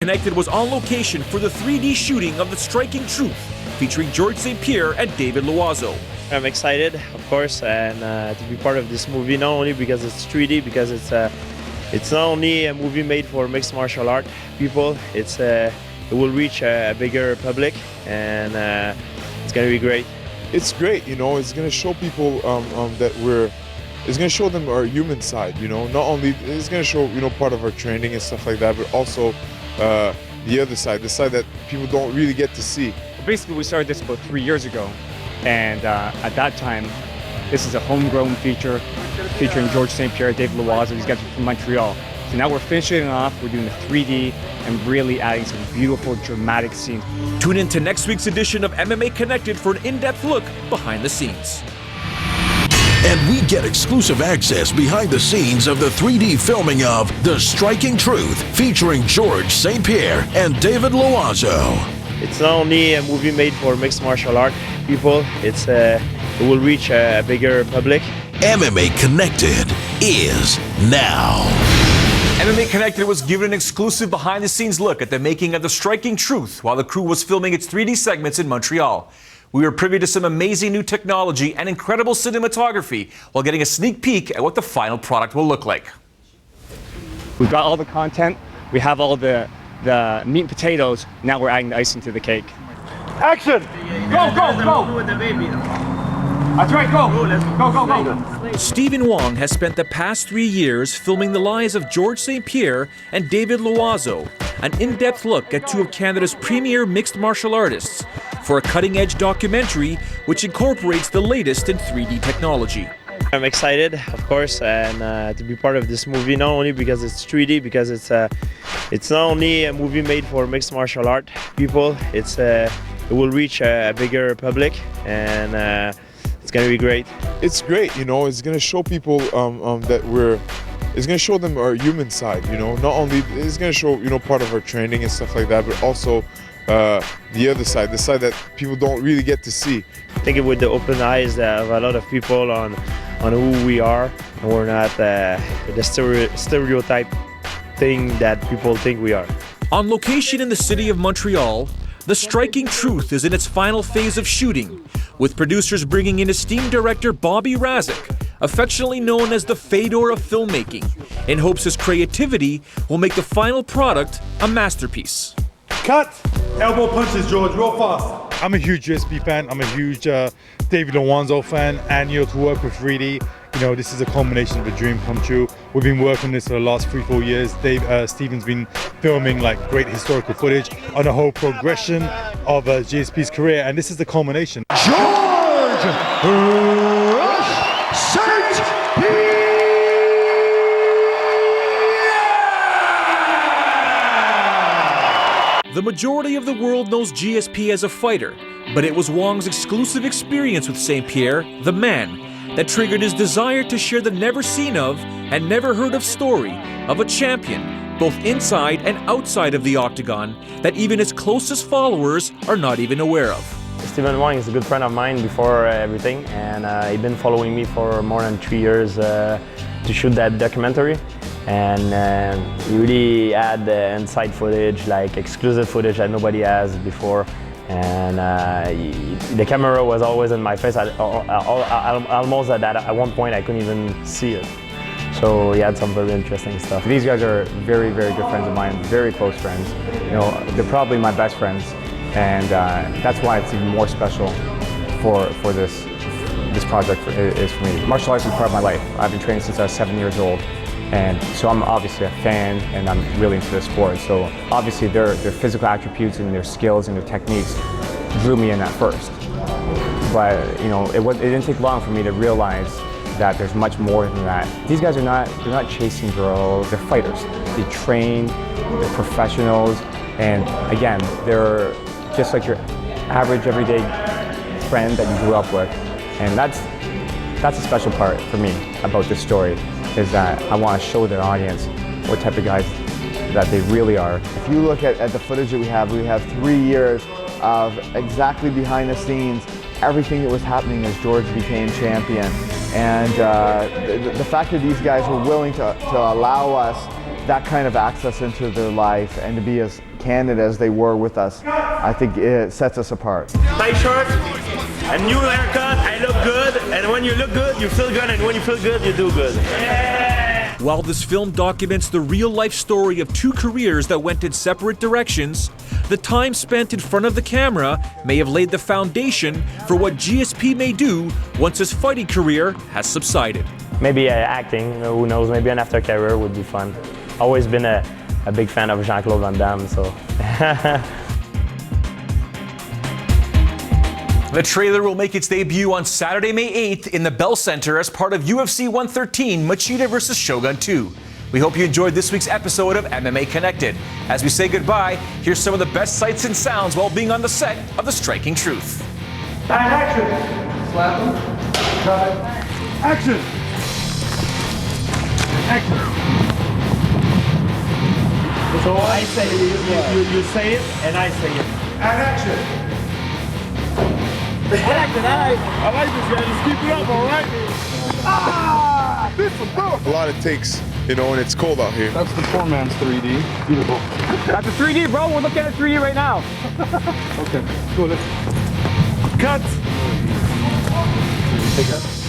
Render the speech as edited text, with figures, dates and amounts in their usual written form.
Connected was on location for the 3D shooting of The Striking Truth, featuring George St-Pierre and David Loiseau. I'm excited, of course, and to be part of this movie, not only because it's 3D, because it's not only a movie made for mixed martial art people, it will reach a bigger public, and it's going to be great. It's great, you know, it's going to show people it's going to show them our human side, you know, not only, it's going to show, you know, part of our training and stuff like that, but also the other side, the side that people don't really get to see. Basically, we started this about 3 years ago, and at that time, this is a homegrown feature featuring George St-Pierre, David Loiseau. These guys are from Montreal. So now we're finishing it off, we're doing the 3D, and really adding some beautiful, dramatic scenes. Tune in to next week's edition of MMA Connected for an in-depth look behind the scenes. And we get exclusive access behind the scenes of the 3D filming of The Striking Truth, featuring George St-Pierre and David Loiseau. It's not only a movie made for mixed martial art people, it will reach a bigger public. MMA Connected is now. MMA Connected was given an exclusive behind-the-scenes look at the making of The Striking Truth while the crew was filming its 3D segments in Montreal. We were privy to some amazing new technology and incredible cinematography while getting a sneak peek at what the final product will look like. We've got all the content, we have all the meat and potatoes, now we're adding the icing to the cake. Action! Go, go, go! That's right, go! Go, go, go! Stephen Wong has spent the past 3 years filming the lives of George St-Pierre and David Loiseau, an in-depth look at two of Canada's premier mixed martial artists, for a cutting-edge documentary which incorporates the latest in 3D technology. I'm excited, of course, and to be part of this movie, not only because it's 3D, because it's not only a movie made for mixed martial art people, it will reach a bigger public, and it's going to be great. It's great, you know, it's going to show people it's going to show them our human side, you know, not only, it's going to show, you know, part of our training and stuff like that, but also the other side, the side that people don't really get to see. I think it would open the eyes of a lot of people on who we are, and we're not the stereotype thing that people think we are. On location in the city of Montreal, The Striking Truth is in its final phase of shooting, with producers bringing in esteemed director Bobby Razik, affectionately known as the Fedor of filmmaking, in hopes his creativity will make the final product a masterpiece. Cut! Elbow punches, George, real fast. I'm a huge GSP fan. I'm a huge David Loiseau fan, and you know, to work with 3D, you know, this is a culmination of a dream come true. We've been working on this for the last 3-4 years. Stephen's been filming like great historical footage on the whole progression of GSP's career, and this is the culmination. George St-Pierre! The majority of the world knows GSP as a fighter, but it was Wong's exclusive experience with St-Pierre, the man, that triggered his desire to share the never-seen of and never-heard-of story of a champion, both inside and outside of the octagon, that even his closest followers are not even aware of. Stephen Wong is a good friend of mine before everything, and he's been following me for more than 3 years to shoot that documentary. And he really had inside footage, like exclusive footage that nobody has before. And the camera was always in my face. Almost at one point I couldn't even see it. So he had some very interesting stuff. These guys are very, very good friends of mine, very close friends. You know, they're probably my best friends, and that's why it's even more special for this project is for me. Martial arts is part of my life. I've been training since I was 7 years old. And so I'm obviously a fan, and I'm really into the sport. So obviously their physical attributes and their skills and their techniques drew me in at first. But you know, it didn't take long for me to realize that there's much more than that. These guys they're not chasing girls, they're fighters. They train, they're professionals, and again, they're just like your average everyday friend that you grew up with. And that's a special part for me about this story, is that I want to show the audience what type of guys that they really are. If you look at the footage that we have 3 years of exactly behind the scenes, everything that was happening as George became champion. And the fact that these guys were willing to allow us that kind of access into their life and to be as candid as they were with us, I think it sets us apart. Tight shorts, a new haircut, I look good, and when you look good, you feel good, and when you feel good, you do good. While this film documents the real-life story of two careers that went in separate directions, the time spent in front of the camera may have laid the foundation for what GSP may do once his fighting career has subsided. Maybe acting, who knows, maybe an after career would be fun. Always been a big fan of Jean-Claude Van Damme, so. The trailer will make its debut on Saturday, May 8th in the Bell Center as part of UFC 113 Machida vs. Shogun 2. We hope you enjoyed this week's episode of MMA Connected. As we say goodbye, here's some of the best sights and sounds while being on the set of The Striking Truth. And action! Slap him. Cut it. Action! Action! So I say, you say it, and I say it. And action! I like this guy, just keep it up, all right? A lot it takes, you know, and it's cold out here. That's the poor man's 3D. Beautiful. That's a 3D, bro. We're looking at 3D right now. Okay, go, let's cut. Take that.